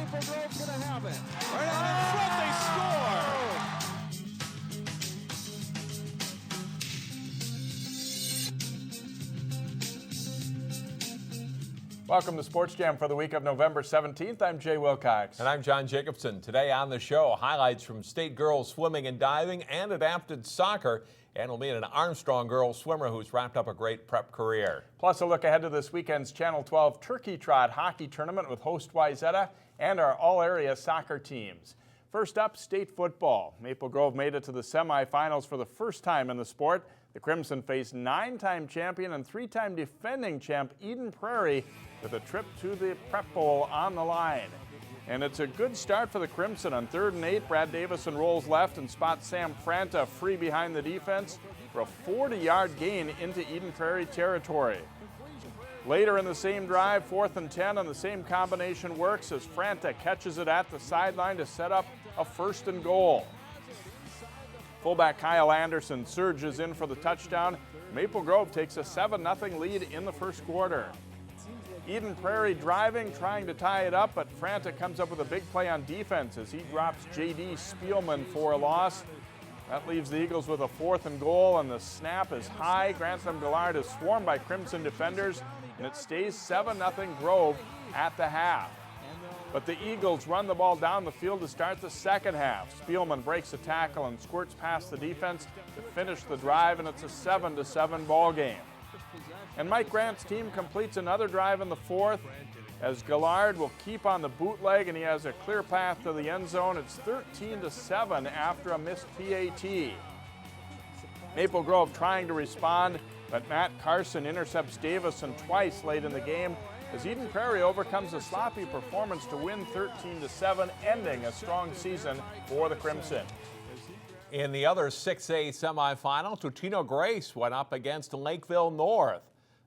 Maple Grove's going to have it. Right out in front, they score! Welcome to Sports Jam for the week of November 17th. I'm Jay Wilcox. And I'm John Jacobson. Today on the show, highlights from state girls swimming and diving and adapted soccer. And we'll meet an Armstrong girls swimmer who's wrapped up a great prep career. Plus a look ahead to this weekend's Channel 12 Turkey Trot Hockey Tournament with host Wayzata and our all-area soccer teams. First up, state football. Maple Grove made it to the semifinals for the first time in the sport. The Crimson faced 9-time champion and 3-time defending champ Eden Prairie with a trip to the Prep Bowl on the line. And it's a good start for the Crimson. On 3rd and 8, Brad Davison rolls left and spots Sam Franta free behind the defense for a 40-yard gain into Eden Prairie territory. Later in the same drive, 4th and 10, and the same combination works as Franta catches it at the sideline to set up a 1st and goal. Fullback Kyle Anderson surges in for the touchdown. Maple Grove takes a 7-0 lead in the first quarter. Eden Prairie driving, trying to tie it up, but Franta comes up with a big play on defense as he drops J.D. Spielman for a loss. That leaves the Eagles with a 4th and goal, and the snap is high. Grantham Gillard is swarmed by Crimson defenders, and it stays 7-0 Grove at the half. But the Eagles run the ball down the field to start the second half. Spielman breaks a tackle and squirts past the defense to finish the drive, and it's a 7-7 ball game. And Mike Grant's team completes another drive in the fourth as Gillard will keep on the bootleg, and he has a clear path to the end zone. It's 13-7 after a missed PAT. Maple Grove trying to respond, but Matt Carson intercepts Davison twice late in the game as Eden Prairie overcomes a sloppy performance to win 13-7, ending a strong season for the Crimson. In the other 6A semifinal, Totino-Grace went up against Lakeville North.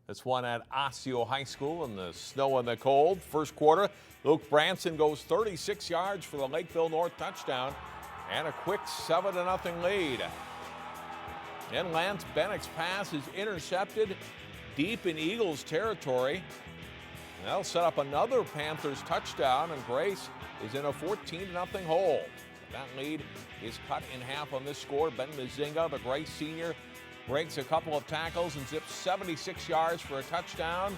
This one at Osseo High School in the snow and the cold. First quarter, Luke Branson goes 36 yards for the Lakeville North touchdown and a quick 7-0 lead. Then Lance Bennick's pass is intercepted deep in Eagles territory. And that'll set up another Panthers touchdown, and Grace is in a 14-0 hole. That lead is cut in half on this score. Ben Mazinga, the Grace senior, breaks a couple of tackles and zips 76 yards for a touchdown.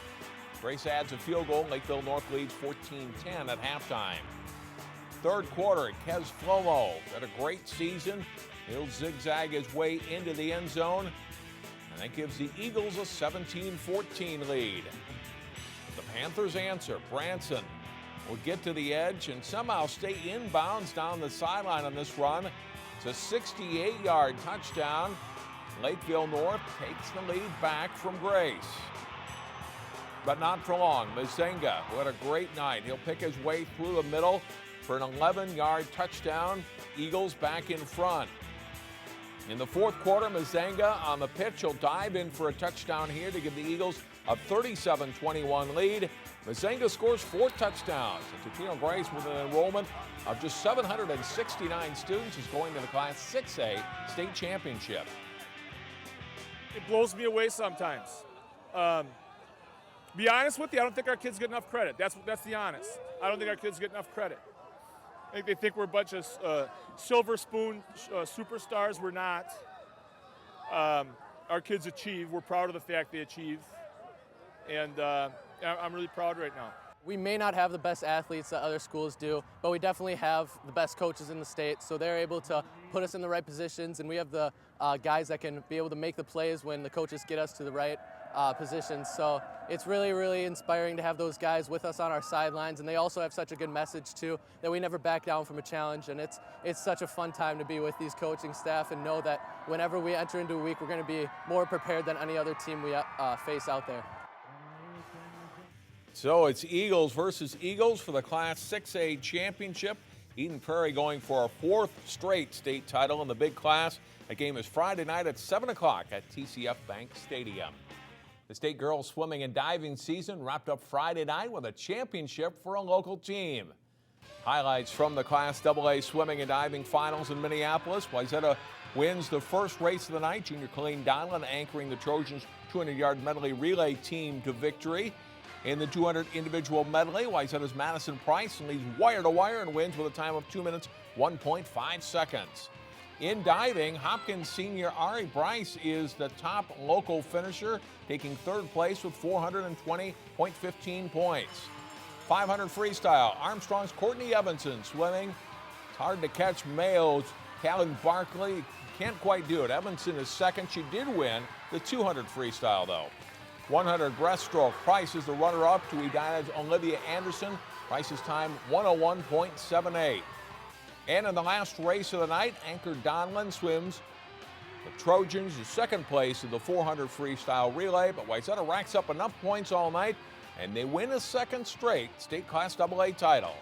Grace adds a field goal. Lakeville North leads 14-10 at halftime. Third quarter, Kez Flomo had a great season. He'll zigzag his way into the end zone, and that gives the Eagles a 17-14 lead. The Panthers answer. Branson will get to the edge and somehow stay inbounds down the sideline on this run. It's a 68-yard touchdown. Lakeville North takes the lead back from Grace. But not for long. Mazenga, who had a great night, he'll pick his way through the middle for an 11-yard touchdown. Eagles back in front. In the fourth quarter, Mazenga on the pitch. He'll dive in for a touchdown here to give the Eagles a 37-21 lead. Mazenga scores 4 touchdowns. And Totino-Grace, with an enrollment of just 769 students, is going to the Class 6A state championship. It blows me away sometimes. Be honest with you, I don't think our kids get enough credit. That's the honest. I don't think our kids get enough credit. I think they think we're a bunch of silver spoon superstars. We're not. Our kids achieve. We're proud of the fact they achieve. And I'm really proud right now. We may not have the best athletes that other schools do, but we definitely have the best coaches in the state, so they're able to put us in the right positions, and we have the guys that can be able to make the plays when the coaches get us to the right positions. So it's really, really inspiring to have those guys with us on our sidelines, and they also have such a good message too, that we never back down from a challenge, and it's such a fun time to be with these coaching staff and know that whenever we enter into a week, we're going to be more prepared than any other team we face out there. So it's Eagles versus Eagles for the Class 6A championship. Eden Prairie going for a 4th straight state title in the big class. That game is Friday night at 7 o'clock at TCF Bank Stadium. The state girls swimming and diving season wrapped up Friday night with a championship for a local team. Highlights from the Class AA swimming and diving finals in Minneapolis. Wayzata wins the first race of the night. Junior Colleen Donlan anchoring the Trojans' 200-yard medley relay team to victory. In the 200 individual medley, Wayzata's Madison Price leads wire to wire and wins with a time of 2 minutes, 1.5 seconds. In diving, Hopkins senior Ari Bryce is the top local finisher, taking third place with 420.15 points. 500 freestyle, Armstrong's Courtney Evensen swimming. It's hard to catch males. Callan Barkley can't quite do it. Evensen is second. She did win the 200 freestyle, though. 100 breaststroke, Price is the runner-up to Edina's Olivia Anderson. Price's time, 101.78. And in the last race of the night, Anchor Donlin swims the Trojans in second place in the 400 freestyle relay, but Wayzata racks up enough points all night, and they win a second straight state Class AA title.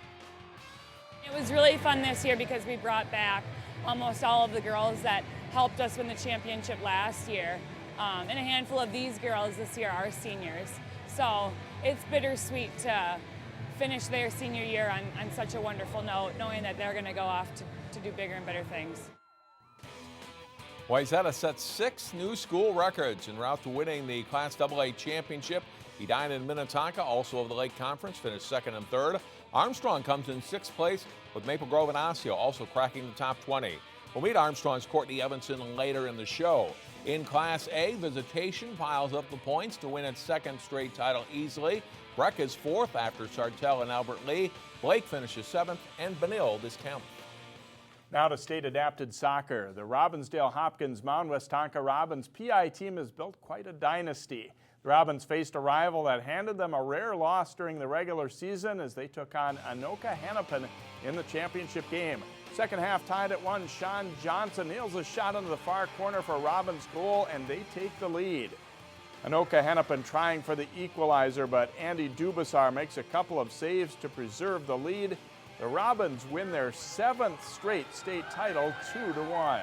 It was really fun this year because we brought back almost all of the girls that helped us win the championship last year. And a handful of these girls this year are seniors. So it's bittersweet to finish their senior year on such a wonderful note, knowing that they're going to go off to do bigger and better things. Wayzata set 6 new school records en route to winning the Class AA championship. Edina and Minnetonka, also of the Lake Conference, finished second and third. Armstrong comes in 6th place with Maple Grove and Osseo also cracking the top 20. We'll meet Armstrong's Courtney Evensen later in the show. In Class A, Visitation piles up the points to win its second straight title easily. Breck is 4th after Sartell and Albert Lee. Blake finishes 7th and Benilde is 10th. Now to state-adapted soccer. The Robbinsdale Hopkins Mound Westonka Robins PI team has built quite a dynasty. The Robins faced a rival that handed them a rare loss during the regular season as they took on Anoka Hennepin in the championship game. Second half tied at 1. Sean Johnson nails a shot into the far corner for Robins' goal, and they take the lead. Anoka Hennepin trying for the equalizer, but Andy Dubasar makes a couple of saves to preserve the lead. The Robins win their 7th straight state title 2-1.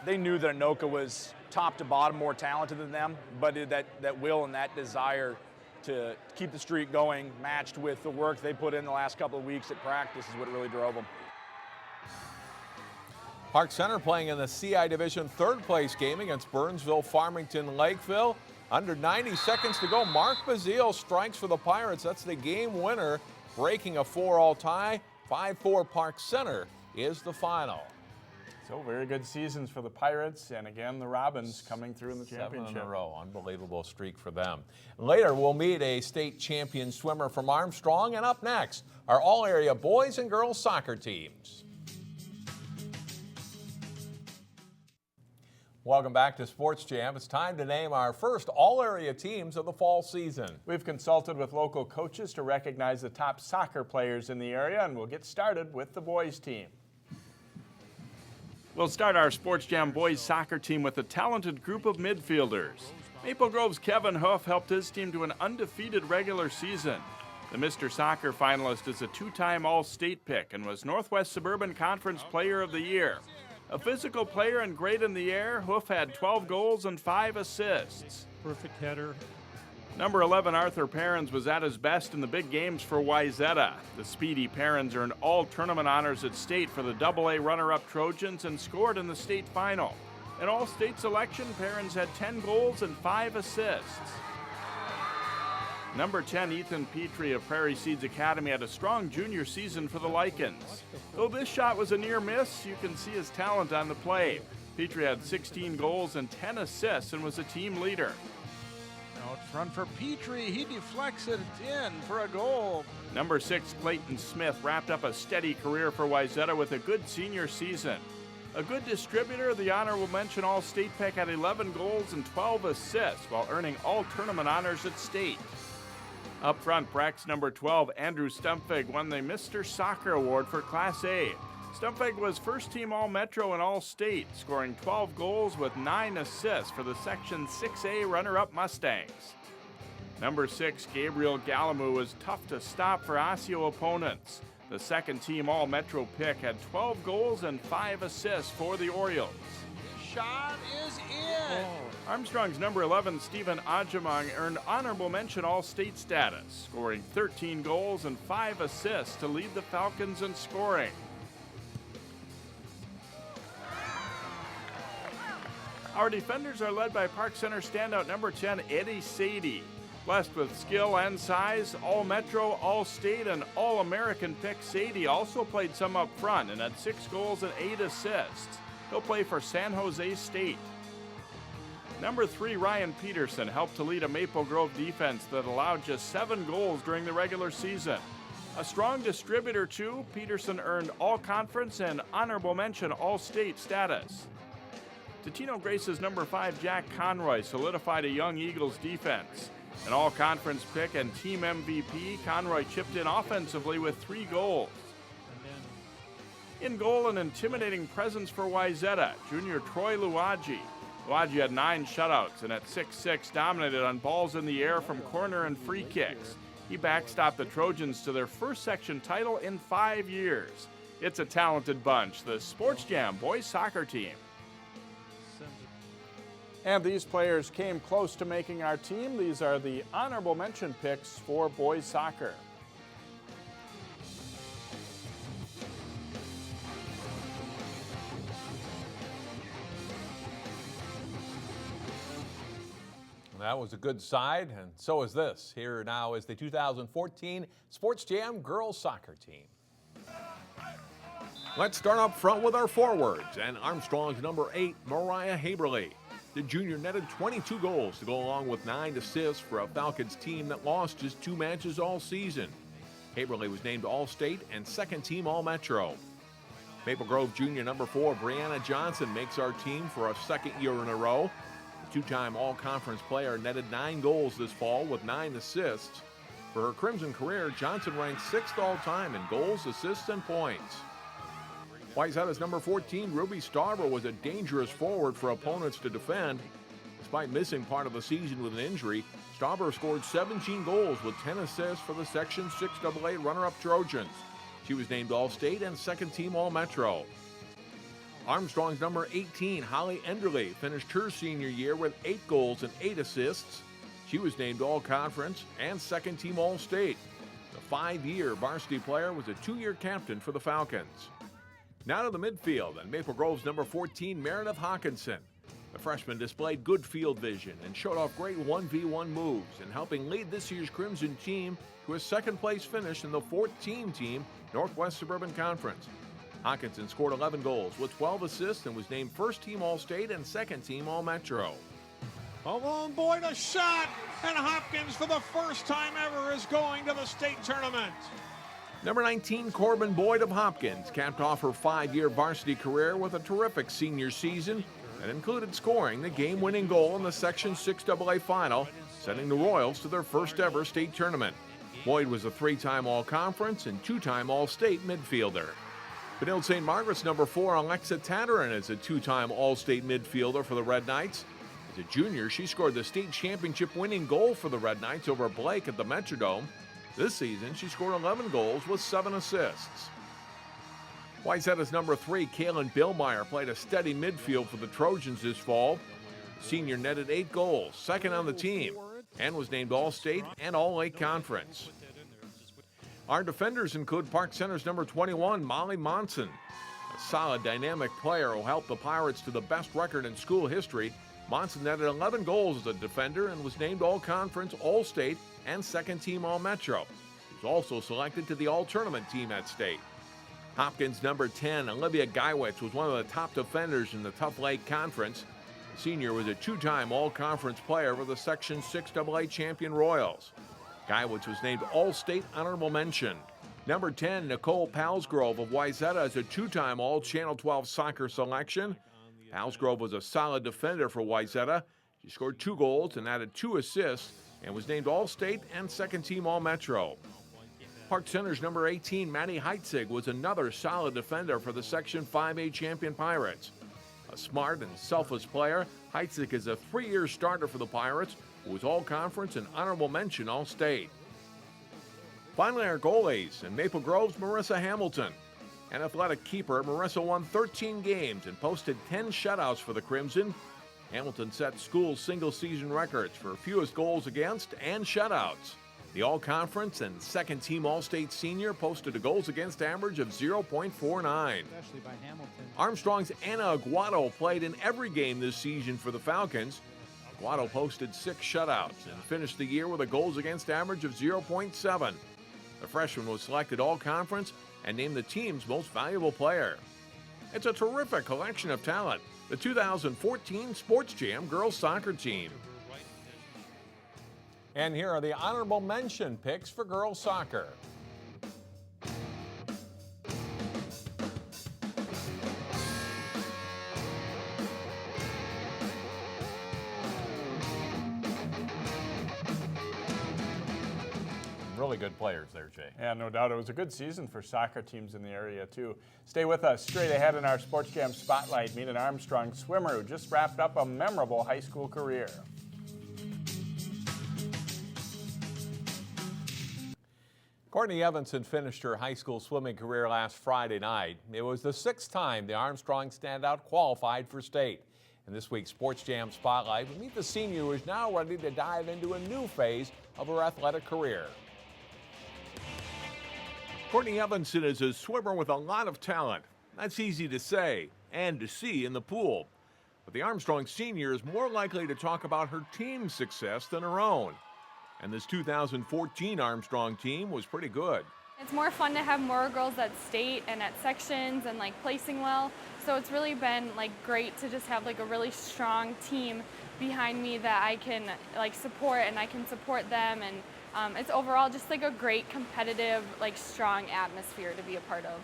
They knew that Anoka was top to bottom more talented than them, but that will and that desire to keep the streak going, matched with the work they put in the last couple of weeks at practice, is what really drove them. Park Center playing in the CI Division 3rd place game against Burnsville, Farmington, Lakeville. Under 90 seconds to go, Mark Bazile strikes for the Pirates. That's the game winner, breaking a 4-all tie. 5-4 Park Center is the final. So very good seasons for the Pirates, and again the Robins coming through in the championship. 7 in a row, unbelievable streak for them. Later we'll meet a state champion swimmer from Armstrong, and up next, our all-area boys and girls soccer teams. Welcome back to Sports Jam. It's time to name our first all-area teams of the fall season. We've consulted with local coaches to recognize the top soccer players in the area, and we'll get started with the boys team. We'll start our Sports Jam boys soccer team with a talented group of midfielders. Maple Grove's Kevin Huff helped his team to an undefeated regular season. The Mr. Soccer finalist is a 2-time All-State pick and was Northwest Suburban Conference Player of the Year. A physical player and great in the air, Huff had 12 goals and 5 assists. Perfect header. Number 11, Arthur Perrins, was at his best in the big games for Wayzata. The speedy Perrins earned all tournament honors at state for the AA runner-up Trojans and scored in the state final. In all-state selection, Perrins had 10 goals and 5 assists. Number 10, Ethan Petrie of Prairie Seeds Academy had a strong junior season for the Lycans. Though this shot was a near miss, you can see his talent on the play. Petrie had 16 goals and 10 assists and was a team leader. Out front for Petrie. He deflects it in for a goal. Number 6, Clayton Smith wrapped up a steady career for Wayzata with a good senior season. A good distributor, the honorable mention All-State pick had 11 goals and 12 assists while earning all tournament honors at state. Up front, Breck's number 12, Andrew Stumpfig, won the Mr. Soccer Award for Class A. Stumpfig was first-team All-Metro and All-State, scoring 12 goals with 9 assists for the Section 6A runner-up Mustangs. Number 6, Gabriel Galamou, was tough to stop for Osseo opponents. The second-team All-Metro pick had 12 goals and 5 assists for the Orioles. Shot is in. Armstrong's number 11, Stephen Ajamong, earned honorable mention All-State status, scoring 13 goals and 5 assists to lead the Falcons in scoring. Our defenders are led by Park Center standout number 10, Eddie Sadie. Blessed with skill and size, All-Metro, All-State, and All-American pick Sadie also played some up front and had 6 goals and 8 assists. He'll play for San Jose State. Number 3, Ryan Peterson, helped to lead a Maple Grove defense that allowed just 7 goals during the regular season. A strong distributor, too, Peterson earned All-Conference and Honorable Mention All-State status. Totino-Grace's number 5, Jack Conroy, solidified a Young Eagles defense. An all-conference pick and team MVP, Conroy chipped in offensively with 3 goals. In goal, an intimidating presence for Wayzata, junior Troy Luagi. Luagi had 9 shutouts and at 6'6" dominated on balls in the air from corner and free kicks. He backstopped the Trojans to their first section title in 5 years. It's a talented bunch, the Sports Jam boys soccer team. And these players came close to making our team. These are the honorable mention picks for boys soccer. That was a good side, and so is this. Here now is the 2014 Sports Jam girls soccer team. Let's start up front with our forwards, and Armstrong's number 8, Mariah Haberly. The junior netted 22 goals to go along with 9 assists for a Falcons team that lost just 2 matches all season. Haberly was named All-State and second-team All-Metro. Maple Grove junior number 4, Brianna Johnson, makes our team for a second year in a row. The 2-time All-Conference player netted 9 goals this fall with 9 assists. For her Crimson career, Johnson ranked 6th all-time in goals, assists, and points. Wayzata's number 14, Ruby Starber, was a dangerous forward for opponents to defend. Despite missing part of the season with an injury, Starber scored 17 goals with 10 assists for the Section 6AA runner-up Trojans. She was named All-State and second-team All-Metro. Armstrong's number 18, Holly Enderle, finished her senior year with 8 goals and 8 assists. She was named All-Conference and second-team All-State. The 5-year varsity player was a 2-year captain for the Falcons. Now to the midfield, and Maple Grove's number 14, Meredith Hawkinson. The freshman displayed good field vision and showed off great 1v1 moves in helping lead this year's Crimson team to a second-place finish in the 14-team Northwest Suburban Conference. Hawkinson scored 11 goals with 12 assists and was named first-team All-State and second-team All-Metro. Malone Boyd a shot, and Hopkins for the first time ever is going to the state tournament. Number 19, Corbin Boyd of Hopkins, capped off her 5-year varsity career with a terrific senior season that included scoring the game-winning goal in the Section 6AA final, sending the Royals to their first-ever state tournament. Boyd was a 3-time All-Conference and 2-time All-State midfielder. Benilde St. Margaret's number 4, Alexa Tatarin, is a 2-time All-State midfielder for the Red Knights. As a junior, she scored the state championship winning goal for the Red Knights over Blake at the Metrodome. This season, she scored 11 goals with 7 assists. Wayzata's number 3, Kaylin Billmeyer, played a steady midfield for the Trojans this fall. The senior netted 8 goals, second on the team, and was named All-State and All-Lake Conference. Our defenders include Park Center's number 21, Molly Monson, a solid, dynamic player who helped the Pirates to the best record in school history. Monson netted 11 goals as a defender and was named All-Conference, All-State, and second-team All-Metro. He was also selected to the All-Tournament team at state. Hopkins' number 10, Olivia Geiwitz, was one of the top defenders in the Tough Lake Conference. The senior was a 2-time All-Conference player for the Section 6AA champion Royals. Geiwitz was named All-State Honorable Mention. Number 10, Nicole Palsgrove of Wayzata, is a 2-time All-Channel 12 soccer selection. Palsgrove was a solid defender for Wayzata. She scored 2 goals and added 2 assists and was named All-State and second-team All-Metro. Park Center's number 18, Maddie Heitzig, was another solid defender for the Section 5A champion Pirates. A smart and selfless player, Heitzig is a 3-year starter for the Pirates, who was All-Conference and Honorable Mention All-State. Finally, our goalies, and Maple Grove's Marissa Hamilton. An athletic keeper, Marissa won 13 games and posted 10 shutouts for the Crimson. Hamilton set school single-season records for fewest goals against and shutouts. The All-Conference and second-team All-State senior posted a goals against average of 0.49. Armstrong's Anna Aguado played in every game this season for the Falcons. Guado posted 6 shutouts and finished the year with a goals against average of 0.7. The freshman was selected all-conference and named the team's most valuable player. It's a terrific collection of talent, the 2014 Sports Jam girls soccer team. And here are the honorable mention picks for girls soccer. Really good players there, Jay. Yeah, no doubt. It was a good season for soccer teams in the area, too. Stay with us. Straight ahead in our Sports Jam Spotlight, meet an Armstrong swimmer who just wrapped up a memorable high school career. Courtney Evensen finished her high school swimming career last Friday night. It was the 6th time the Armstrong standout qualified for state. In this week's Sports Jam Spotlight, we meet the senior who is now ready to dive into a new phase of her athletic career. Courtney Evensen is a swimmer with a lot of talent. That's easy to say and to see in the pool. But the Armstrong senior is more likely to talk about her team's success than her own. And this 2014 Armstrong team was pretty good. It's more fun to have more girls at state and at sections and like placing well. So it's really been like great to just have like a really strong team behind me that I can like support and I can support them, and it's overall just like a great competitive, like strong atmosphere to be a part of.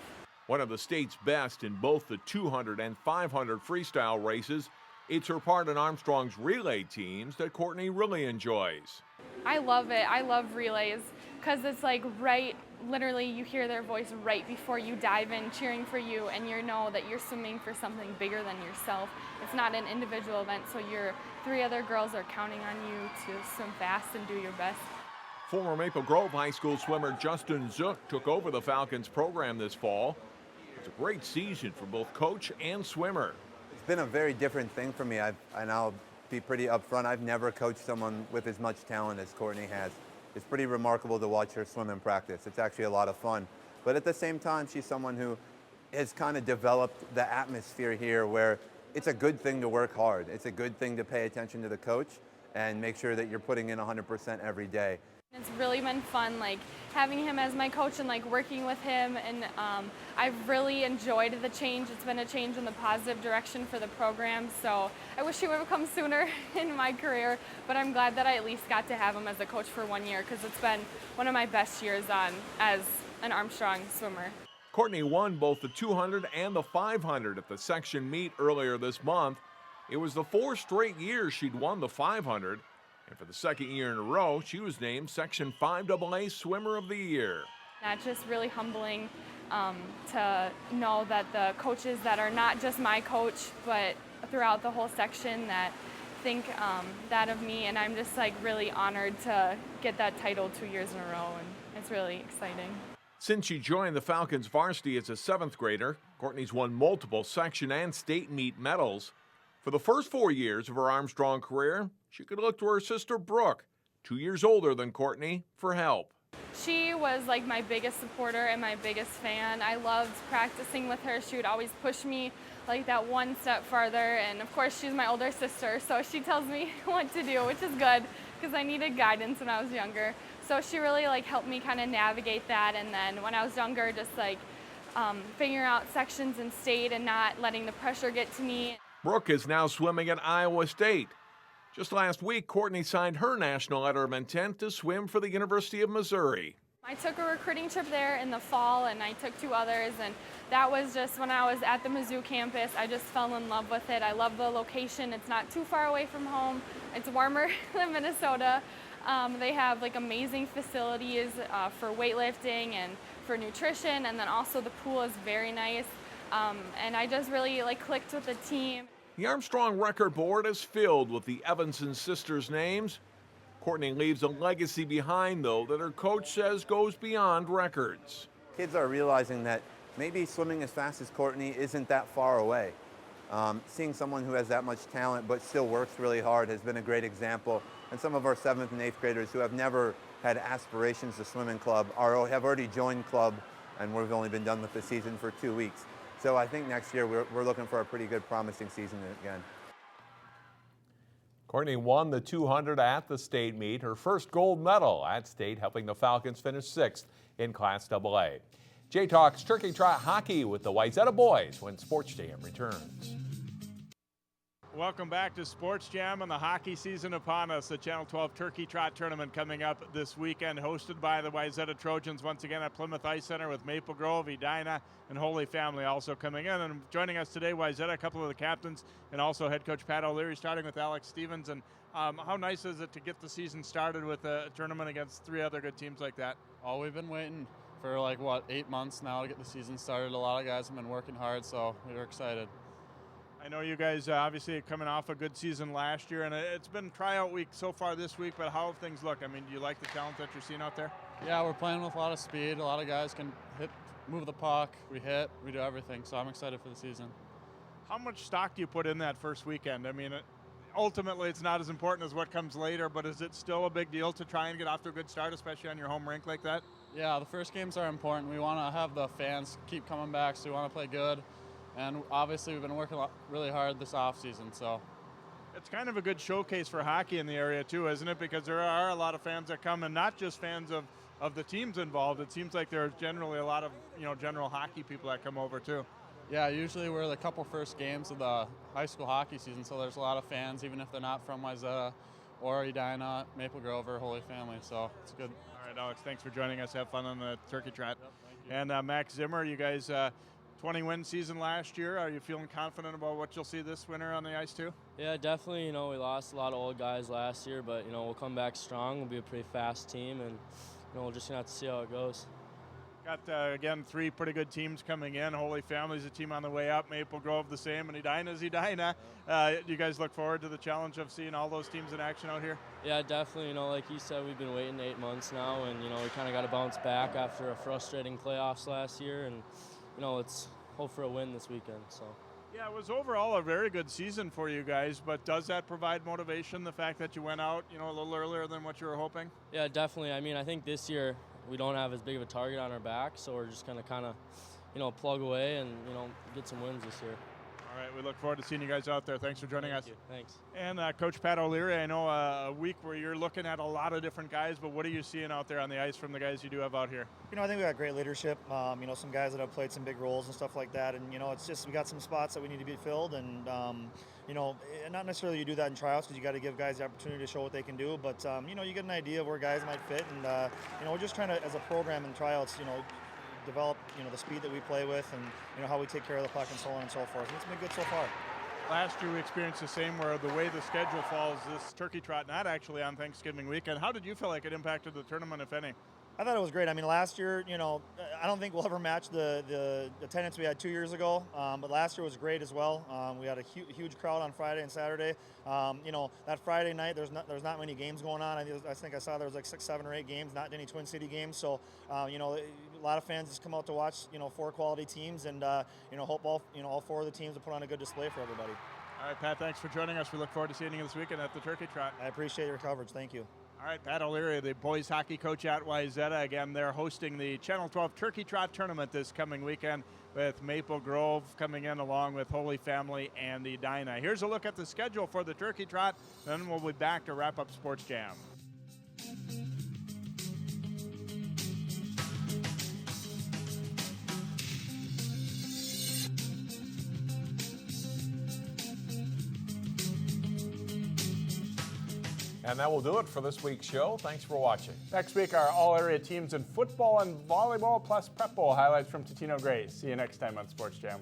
One of the state's best in both the 200 and 500 freestyle races, it's her part in Armstrong's relay teams that Courtney really enjoys. I love it. I love relays because it's like literally you hear their voice right before you dive in cheering for you, and you know that you're swimming for something bigger than yourself. It's not an individual event, so your 3 other girls are counting on you to swim fast and do your best. Former Maple Grove High School swimmer Justin Zook took over the Falcons program this fall. It's a great season for both coach and swimmer. It's been a very different thing for me, and I'll be pretty upfront. I've never coached someone with as much talent as Courtney has. It's pretty remarkable to watch her swim in practice. It's actually a lot of fun. But at the same time, she's someone who has kind of developed the atmosphere here where it's a good thing to work hard. It's a good thing to pay attention to the coach and make sure that you're putting in 100% every day. It's really been fun, like having him as my coach and like working with him, and I've really enjoyed the change. It's been a change in the positive direction for the program, so I wish he would have come sooner in my career, but I'm glad that I at least got to have him as a coach for 1 year because it's been one of my best years as an Armstrong swimmer. Courtney won both the 200 and the 500 at the section meet earlier this month. It was the 4 straight years she'd won the 500. And for the 2nd year in a row, she was named Section 5AA Swimmer of the Year. That's just really humbling to know that the coaches that are not just my coach, but throughout the whole section that think that of me. And I'm just like really honored to get that title 2 years in a row. And it's really exciting. Since she joined the Falcons varsity as a 7th grader, Courtney's won multiple section and state meet medals. For the first 4 years of her Armstrong career, she could look to her sister Brooke, 2 years older than Courtney, for help. She was like my biggest supporter and my biggest fan. I loved practicing with her. She would always push me like that one step farther. And of course, she's my older sister, so she tells me what to do, which is good because I needed guidance when I was younger. So she really like helped me kind of navigate that. And then when I was younger, just like figuring out sections in state and not letting the pressure get to me. Brooke is now swimming at Iowa State. Just last week, Courtney signed her national letter of intent to swim for the University of Missouri. I took a recruiting trip there in the fall, and I took 2 others, and that was just when I was at the Mizzou campus. I just fell in love with it. I love the location. It's not too far away from home. It's warmer than Minnesota. They have like amazing facilities for weightlifting and for nutrition, and then also the pool is very nice. And I just really like clicked with the team. The Armstrong record board is filled with the Evensen sisters' names. Courtney leaves a legacy behind, though, that her coach says goes beyond records. Kids are realizing that maybe swimming as fast as Courtney isn't that far away. Seeing someone who has that much talent but still works really hard has been a great example. And some of our 7th and 8th graders who have never had aspirations to swim in club have already joined club, and we've only been done with the season for 2 weeks. So I think next year we're looking for a pretty good, promising season again. Courtney won the 200 at the state meet, her first gold medal at state, helping the Falcons finish 6th in Class AA. Jay talks Turkey Trot hockey with the Wayzata boys when Sports Jam returns. Welcome back to Sports Jam and the hockey season upon us. The Channel 12 Turkey Trot Tournament coming up this weekend, hosted by the Wayzata Trojans once again at Plymouth Ice Center with Maple Grove, Edina, and Holy Family also coming in. And joining us today, Wayzata, a couple of the captains, and also head coach Pat O'Leary, starting with Alex Stevens. And how nice is it to get the season started with a tournament against 3 other good teams like that? Oh, we've been waiting for 8 months now to get the season started. A lot of guys have been working hard, so we were excited. I know you guys obviously are coming off a good season last year, and it's been tryout week so far this week, but how have things look? I mean, do you like the talent that you're seeing out there? Yeah, we're playing with a lot of speed. A lot of guys can move the puck, we hit, we do everything, so I'm excited for the season. How much stock do you put in that first weekend? I mean, ultimately it's not as important as what comes later, but is it still a big deal to try and get off to a good start, especially on your home rink like that? Yeah, the first games are important. We want to have the fans keep coming back, so we want to play good. And obviously we've been working really hard this offseason, so. It's kind of a good showcase for hockey in the area too, isn't it? Because there are a lot of fans that come, and not just fans of the teams involved. It seems like there's generally a lot of general hockey people that come over too. Yeah, usually we're the couple first games of the high school hockey season, so there's a lot of fans, even if they're not from Wayzata or Edina, Maple Grove, or Holy Family, so it's good. All right, Alex, thanks for joining us. Have fun on the Turkey Trot. Yep, thank you. And Max Zimmer, you guys 20-win season last year. Are you feeling confident about what you'll see this winter on the ice too? Yeah, definitely. We lost a lot of old guys last year, but we'll come back strong. We'll be a pretty fast team, and we're just gonna have to see how it goes. Got again 3 pretty good teams coming in. Holy Family's a team on the way up. Maple Grove the same, and Edina's Edina. Do you guys look forward to the challenge of seeing all those teams in action out here? Yeah, definitely. Like you said, we've been waiting 8 months now, and we kind of got to bounce back after a frustrating playoffs last year, and let's hope for a win this weekend. So. Yeah, it was overall a very good season for you guys, but does that provide motivation, the fact that you went out a little earlier than what you were hoping? Yeah, definitely. I mean, I think this year we don't have as big of a target on our back, so we're just going to kind of plug away and get some wins this year. All right, we look forward to seeing you guys out there. Thanks for joining us. Thanks. And Coach Pat O'Leary, I know a week where you're looking at a lot of different guys, but what are you seeing out there on the ice from the guys you do have out here? I think we got great leadership. Some guys that have played some big roles and stuff like that. And it's just we got some spots that we need to be filled. And not necessarily you do that in tryouts because you got to give guys the opportunity to show what they can do. But you get an idea of where guys might fit. And we're just trying to, as a program in tryouts, develop the speed that we play with and how we take care of the puck and so on and so forth. And it's been good so far. Last year we experienced the same, where the way the schedule falls, this Turkey Trot not actually on Thanksgiving weekend. How did you feel like it impacted the tournament, if any? I thought it was great. I mean, last year, I don't think we'll ever match the attendance we had 2 years ago, but last year was great as well. We had a huge crowd on Friday and Saturday. That Friday night, there's not many games going on. I think I saw there was 6, 7, or 8 games, not any Twin City games. So, a lot of fans just come out to watch, 4 quality teams, and hope all 4 of the teams will put on a good display for everybody. All right, Pat, thanks for joining us. We look forward to seeing you this weekend at the Turkey Trot. I appreciate your coverage. Thank you. All right, Pat O'Leary, the boys hockey coach at Wayzata. Again, they're hosting the Channel 12 Turkey Trot Tournament this coming weekend with Maple Grove coming in along with Holy Family and Edina. Here's a look at the schedule for the Turkey Trot, then we'll be back to wrap up Sports Jam. And that will do it for this week's show. Thanks for watching. Next week, our all-area teams in football and volleyball, plus prep bowl highlights from Totino-Grace. See you next time on Sports Jam.